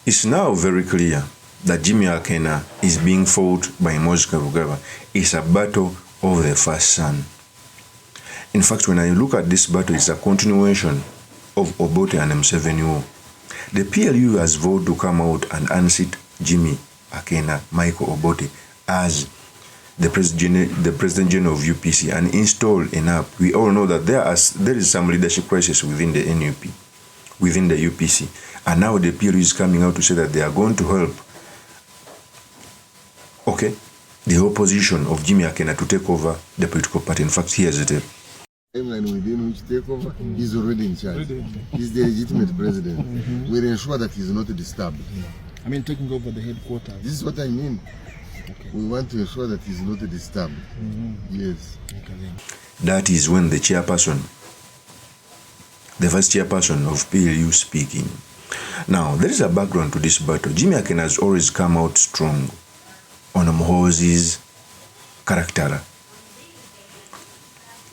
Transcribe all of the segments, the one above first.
It's now very clear that Jimmy AKENA is being fought by MUHOOZI Kainerugaba. It's a battle of the first son. In fact, when I look at this battle, it's a continuation of Obote and Museveni war. The PLU has vowed to come out and unseat Jimmy AKENA, Michael Obote, as the President General of UPC and install an app. We all know that there is some leadership crisis within the NUP, within the UPC. And now the PLU is coming out to say that they are going to help, okay, the opposition of Jimmy AKENA to take over the political party. In fact, here's the tape. Timeline within which take over, he's already in charge. He's the legitimate president. We'll ensure that he's not disturbed. I mean, taking over the headquarters. This is what I mean. Okay. We want to ensure that he's not disturbed. Yes. Okay, that is when the chairperson, the vice chairperson of PLU speaking. Now, there is a background to this battle. Jimmy AKENA has always come out strong on MUHOOZI's character.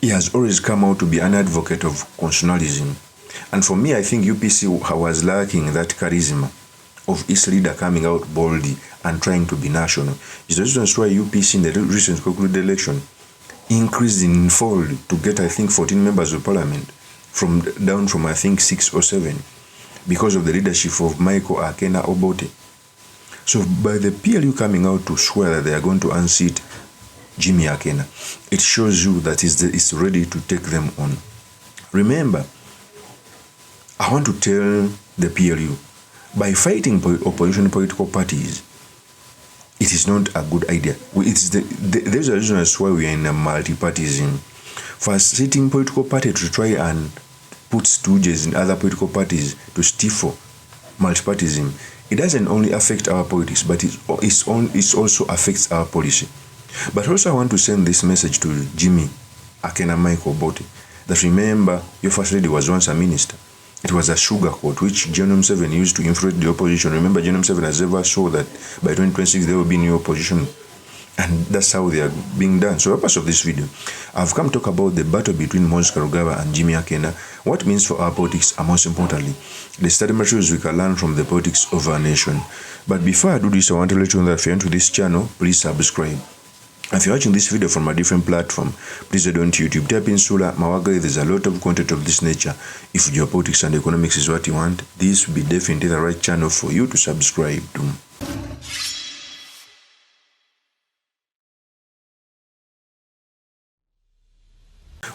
He has always come out to be an advocate of constitutionalism. And for me, I think UPC was lacking that charisma of its leader coming out boldly and trying to be national. It's the reason why UPC in the recent concluded election increased in fold to get, I think, 14 members of parliament, down from, I think, 6 or 7, because of the leadership of Michael AKENA Obote. So by the PLU coming out to swear that they are going to unseat Jimmy AKENA, it shows you that it's ready to take them on. Remember, I want to tell the PLU, by fighting opposition political parties, it is not a good idea. There's a reason as why we are in a multi-partyism. For a sitting political party to try and put stooges in other political parties to stifle multi-partyism, it doesn't only affect our politics, but it also affects our policy. But also I want to send this message to Jimmy AKENA Michael Obote, that remember, your first lady was once a minister. It was a sugar coat which General Museveni used to influence the opposition. Remember, General Museveni has ever saw that by 2026 there will be new opposition. And that's how they are being done. So, the purpose of this video, I've come to talk about the battle between MUHOOZI Kainerugaba and Jimmy AKENA, what it means for our politics, and most importantly, the study materials we can learn from the politics of our nation. But before I do this, I want to let you know that if you're into this channel, please subscribe. If you're watching this video from a different platform, please head on to YouTube, type in Sula Mawagai. There's a lot of content of this nature. If geopolitics and economics is what you want, this will be definitely the right channel for you to subscribe to.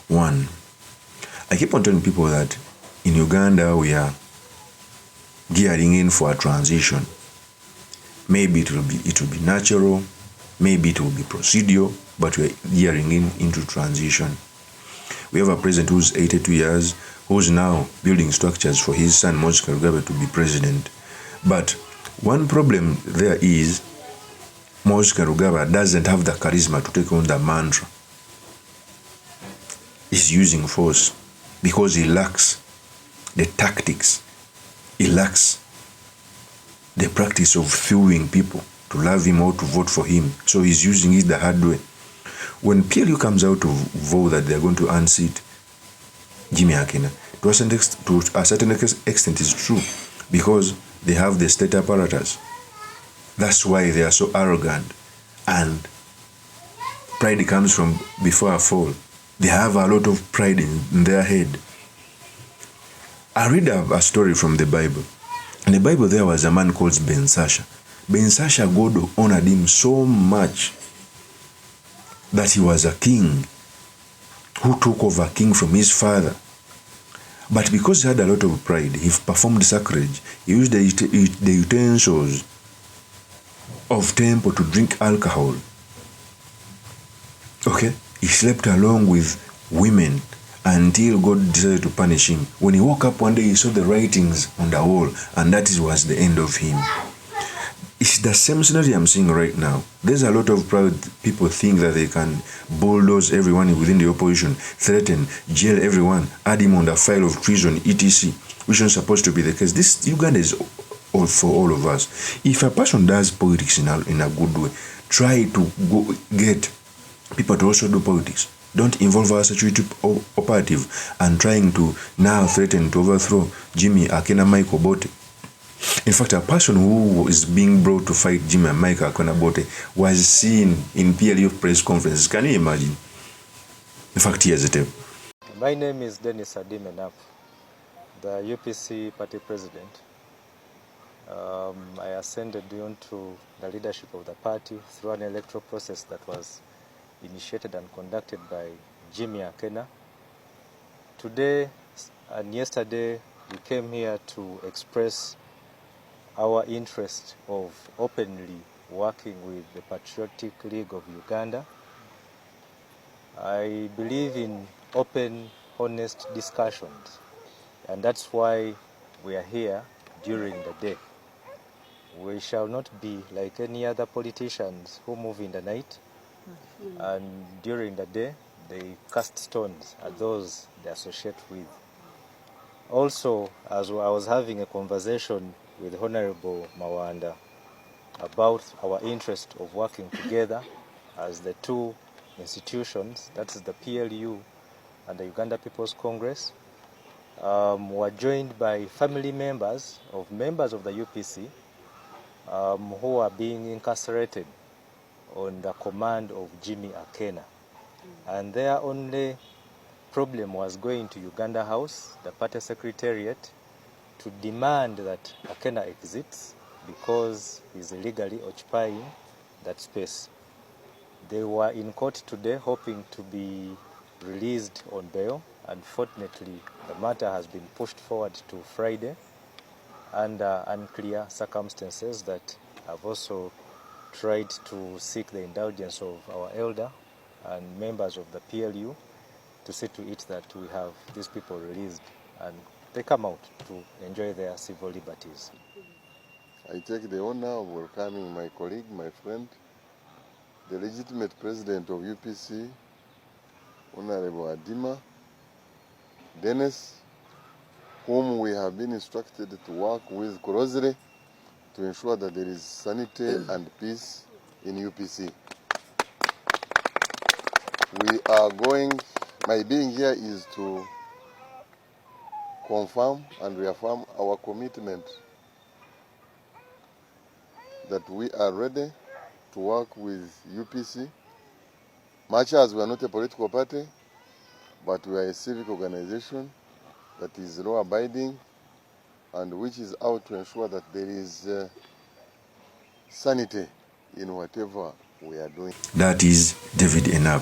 One, I keep on telling people that in Uganda we are gearing in for a transition. Maybe it will be natural, maybe it will be procedural, but we're gearing into transition. We have a president who's 82 years, who's now building structures for his son MUHOOZI Kainerugaba to be president. But one problem there is MUHOOZI Kainerugaba doesn't have the charisma to take on the mantra. He's using force because he lacks the tactics. He lacks the practice of fueling people to love him or to vote for him. So he's using it the hard way. When PLU comes out to vote that they're going to unseat Jimmy AKENA, to a certain extent it's true, because they have the state apparatus. That's why they are so arrogant, and pride comes from before a fall. They have a lot of pride in their head. I read a story from the Bible. In the Bible there was a man called Ben Sasha. Ben Sasha, God honored him so much that he was a king who took over king from his father. But because he had a lot of pride, he performed sacrilege. He used the utensils of temple to drink alcohol. Okay? He slept along with women until God decided to punish him. When he woke up one day, he saw the writings on the wall, and that was the end of him. It's the same scenario I'm seeing right now. There's a lot of proud people think that they can bulldoze everyone within the opposition, threaten, jail everyone, add him on the file of treason, etc., which is supposed to be the case. This Uganda is all for all of us. If a person does politics in a good way, try to get people to also do politics. Don't involve our security operative and trying to now threaten to overthrow Jimmy AKENA Michael Obote. In fact, a person who is being brought to fight Jimmy and Mike Akwenabote was seen in PLU press conferences. Can you imagine? In fact, here's the tape. My name is Dennis Adimenap, the UPC party president. I ascended onto the leadership of the party through an electoral process that was initiated and conducted by Jimmy AKENA. Today and yesterday, we came here to express our interest of openly working with the Patriotic League of Uganda. I believe in open, honest discussions, and that's why we are here during the day. We shall not be like any other politicians who move in the night, and during the day they cast stones at those they associate with. Also, as I was having a conversation with Honorable Mawanda about our interest of working together as the two institutions, that is the PLU and the Uganda People's Congress, were joined by family members of the UPC who are being incarcerated on the command of Jimmy AKENA. And their only problem was going to Uganda House, the party secretariat, to demand that AKENA exits because he's illegally occupying that space. They were in court today hoping to be released on bail. Unfortunately, the matter has been pushed forward to Friday under unclear circumstances that have also tried to seek the indulgence of our elder and members of the PLU to see to it that we have these people released and they come out to enjoy their civil liberties. I take the honor of welcoming my colleague, my friend, the legitimate president of UPC, Honorable Adima, Dennis, whom we have been instructed to work with closely to ensure that there is sanity and peace in UPC. My being here is to confirm and reaffirm our commitment that we are ready to work with UPC, much as we are not a political party, but we are a civic organization that is law-abiding and which is out to ensure that there is sanity in whatever we are doing. That is David Enap,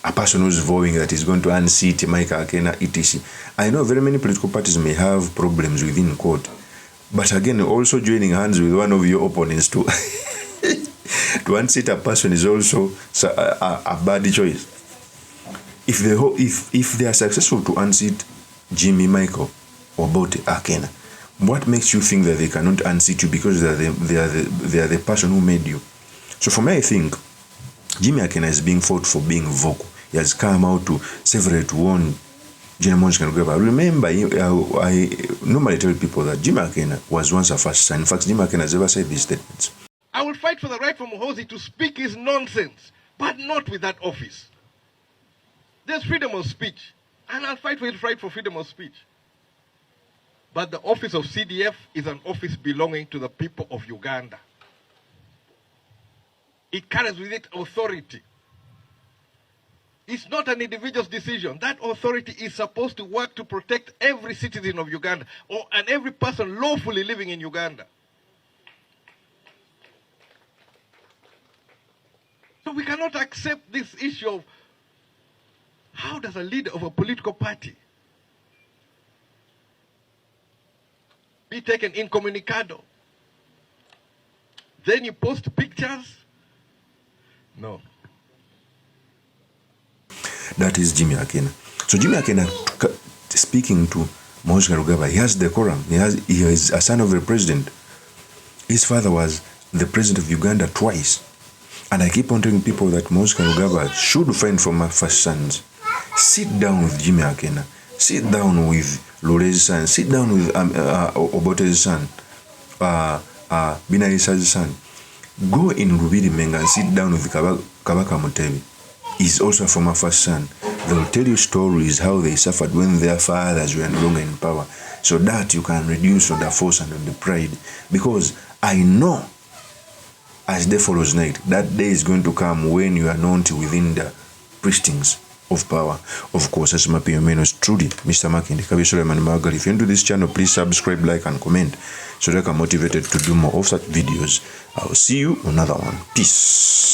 a person who's vowing that he's going to unseat Mike AKENA, etc. I know very many political parties may have problems within court, but again, also joining hands with one of your opponents to unseat a person is also a bad choice. If they are successful to unseat Jimmy, Michael, or Bote AKENA, what makes you think that they cannot unseat you because they are the person who made you? So for me, I think Jimmy AKENA is being fought for being vocal. He has come out to several to warn General Monshikanugaba. Remember, I normally tell people that Jimmy AKENA was once a first son. In fact, Jimmy AKENA has ever said these statements. I will fight for the right for MUHOOZI to speak his nonsense, but not with that office. There's freedom of speech, and I'll fight for his right for freedom of speech. But the office of CDF is an office belonging to the people of Uganda. It carries with it authority. It's not an individual's decision. That authority is supposed to work to protect every citizen of Uganda and every person lawfully living in Uganda. So we cannot accept this issue of how does a leader of a political party be taken incommunicado? Then you post pictures? No. That is Jimmy AKENA. So Jimmy AKENA, speaking to Monshikanugaba, he has decorum. He is a son of the president. His father was the president of Uganda twice. And I keep on telling people that Monshikanugaba should find for my first sons. Sit down with Jimmy AKENA. Sit down with Lore's son. Sit down with Obote's son. Binaisa's son. Go in Rubiri Menga and sit down with Kabaka Mutebi. He's also a former first son. They'll tell you stories how they suffered when their fathers were no longer in power. so that you can reduce on the force and on the pride. Because I know as day follows night, that day is going to come when you are not within the precincts of power. Of course, as my PMN is truly Mr. Makindi Kabisholeman Magal. If you're into this channel, please subscribe, like, and comment so that I'm motivated to do more of such videos. I'll see you on another one. Peace.